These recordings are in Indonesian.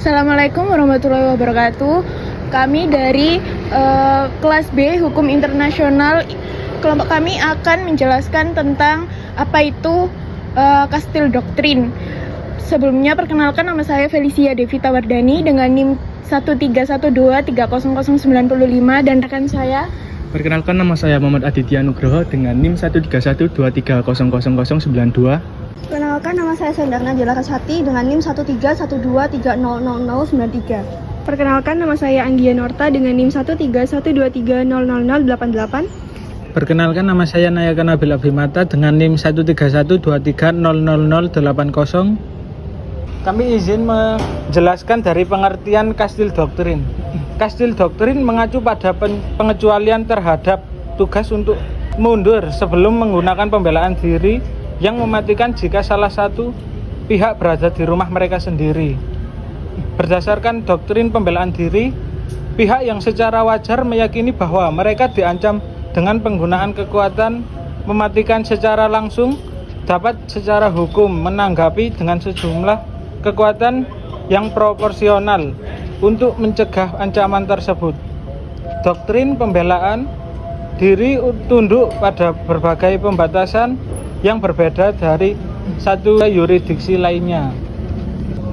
Assalamualaikum warahmatullahi wabarakatuh. Kami dari kelas B Hukum Internasional. Kelompok kami akan menjelaskan tentang apa itu Kastil Doktrin. Sebelumnya perkenalkan, nama saya Felicia Devita Wardani dengan NIM 131230095 dan rekan saya. Perkenalkan, nama saya Muhammad Aditya Nugroho dengan NIM 13123000092. Perkenalkan, nama saya Sendarna Jalarasati dengan NIM 13123000093. Perkenalkan, nama saya Anggia Norta dengan NIM 13123000088. Perkenalkan, nama saya Nayaka Nabil Abimata dengan NIM 13123000080. Kami izin menjelaskan dari pengertian Kastil Doktrin. Kastil Doktrin mengacu pada pengecualian terhadap tugas untuk mundur sebelum menggunakan pembelaan diri yang mematikan jika salah satu pihak berada di rumah mereka sendiri. Berdasarkan doktrin pembelaan diri, pihak yang secara wajar meyakini bahwa mereka diancam dengan penggunaan kekuatan mematikan secara langsung dapat secara hukum menanggapi dengan sejumlah kekuatan yang proporsional untuk mencegah ancaman tersebut. Doktrin pembelaan diri tunduk pada berbagai pembatasan yang berbeda dari satu yurisdiksi lainnya.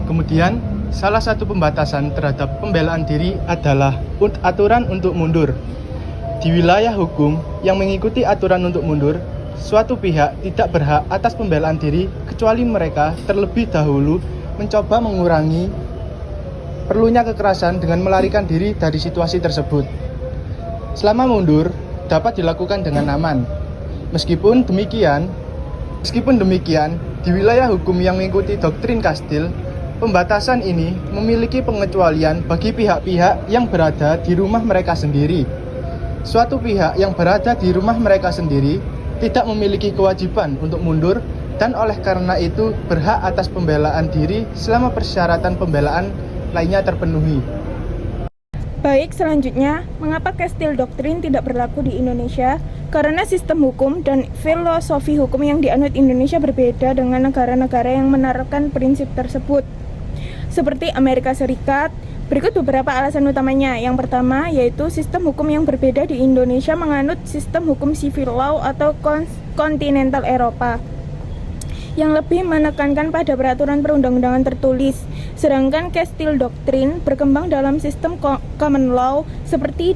Kemudian, salah satu pembatasan terhadap pembelaan diri adalah aturan untuk mundur. Di wilayah hukum yang mengikuti aturan untuk mundur, suatu pihak tidak berhak atas pembelaan diri kecuali mereka terlebih dahulu mencoba mengurangi perlunya kekerasan dengan melarikan diri dari situasi tersebut. Selama mundur dapat dilakukan dengan aman. Meskipun demikian, di wilayah hukum yang mengikuti doktrin Kastil, pembatasan ini memiliki pengecualian bagi pihak-pihak yang berada di rumah mereka sendiri. Suatu pihak yang berada di rumah mereka sendiri tidak memiliki kewajiban untuk mundur dan oleh karena itu berhak atas pembelaan diri selama persyaratan pembelaan lainnya terpenuhi. Baik, selanjutnya, mengapa Kastil Doktrin tidak berlaku di Indonesia? Karena sistem hukum dan filosofi hukum yang dianut Indonesia berbeda dengan negara-negara yang menerapkan prinsip tersebut. Seperti Amerika Serikat, berikut beberapa alasan utamanya. Yang pertama, yaitu sistem hukum yang berbeda di Indonesia menganut sistem hukum civil law atau kontinental Eropa, yang lebih menekankan pada peraturan perundang-undangan tertulis. Sedangkan Kastil Doktrin berkembang dalam sistem common law seperti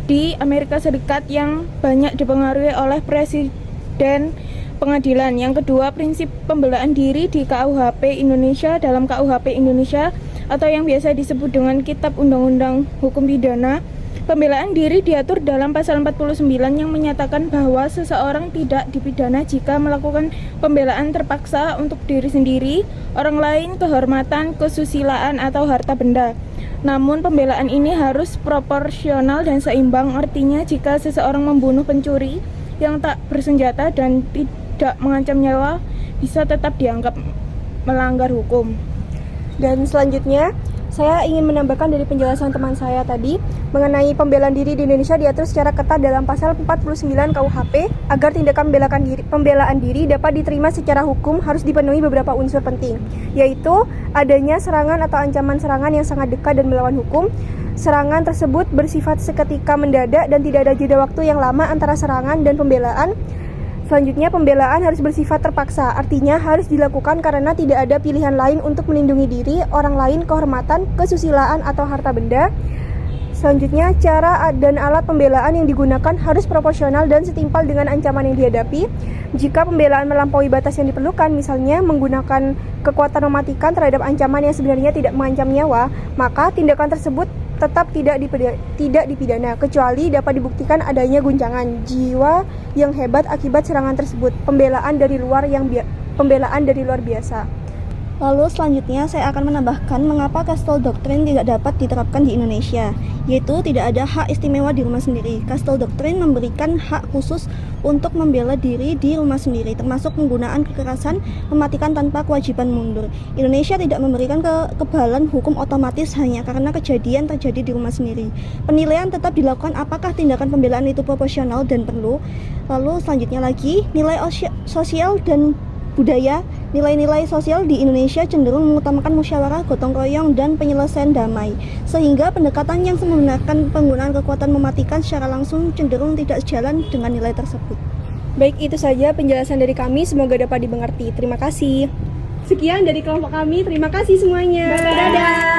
di Amerika Serikat yang banyak dipengaruhi oleh presiden pengadilan. Yang kedua, prinsip pembelaan diri di KUHP Indonesia dalam KUHP Indonesia atau yang biasa disebut dengan Kitab Undang-Undang Hukum Pidana. Pembelaan diri diatur dalam pasal 49 yang menyatakan bahwa seseorang tidak dipidana jika melakukan pembelaan terpaksa untuk diri sendiri, orang lain, kehormatan, kesusilaan, atau harta benda. Namun pembelaan ini harus proporsional dan seimbang, artinya jika seseorang membunuh pencuri yang tak bersenjata dan tidak mengancam nyawa, bisa tetap dianggap melanggar hukum. Dan selanjutnya, saya ingin menambahkan dari penjelasan teman saya tadi mengenai pembelaan diri di Indonesia diatur secara ketat dalam pasal 49 KUHP. Agar tindakan pembelaan diri dapat diterima secara hukum harus dipenuhi beberapa unsur penting, yaitu adanya serangan atau ancaman serangan yang sangat dekat dan melawan hukum. Serangan tersebut bersifat seketika mendadak dan tidak ada jeda waktu yang lama antara serangan dan pembelaan. Selanjutnya, pembelaan harus bersifat terpaksa, artinya harus dilakukan karena tidak ada pilihan lain untuk melindungi diri, orang lain, kehormatan, kesusilaan, atau harta benda. Selanjutnya, cara dan alat pembelaan yang digunakan harus proporsional dan setimpal dengan ancaman yang dihadapi. Jika pembelaan melampaui batas yang diperlukan, misalnya menggunakan kekuatan mematikan terhadap ancaman yang sebenarnya tidak mengancam nyawa, maka tindakan tersebut tetap tidak dipidana, kecuali dapat dibuktikan adanya guncangan jiwa yang hebat akibat serangan tersebut. Pembelaan dari luar biasa. Lalu selanjutnya saya akan menambahkan mengapa Kastil Doktrin tidak dapat diterapkan di Indonesia. yaitu tidak ada hak istimewa di rumah sendiri. Kastil Doktrin memberikan hak khusus untuk membela diri di rumah sendiri, termasuk penggunaan kekerasan, mematikan tanpa kewajiban mundur. Indonesia tidak memberikan kekebalan hukum otomatis hanya karena kejadian terjadi di rumah sendiri. Penilaian tetap dilakukan apakah tindakan pembelaan itu proporsional dan perlu. Lalu selanjutnya lagi, nilai sosial dan budaya. Nilai-nilai sosial di Indonesia cenderung mengutamakan musyawarah, gotong royong, dan penyelesaian damai, sehingga pendekatan yang membenarkan penggunaan kekuatan mematikan secara langsung cenderung tidak sejalan dengan nilai tersebut. Baik, itu saja penjelasan dari kami, semoga dapat dimengerti. Terima kasih. Sekian dari kelompok kami, terima kasih semuanya. Dadah.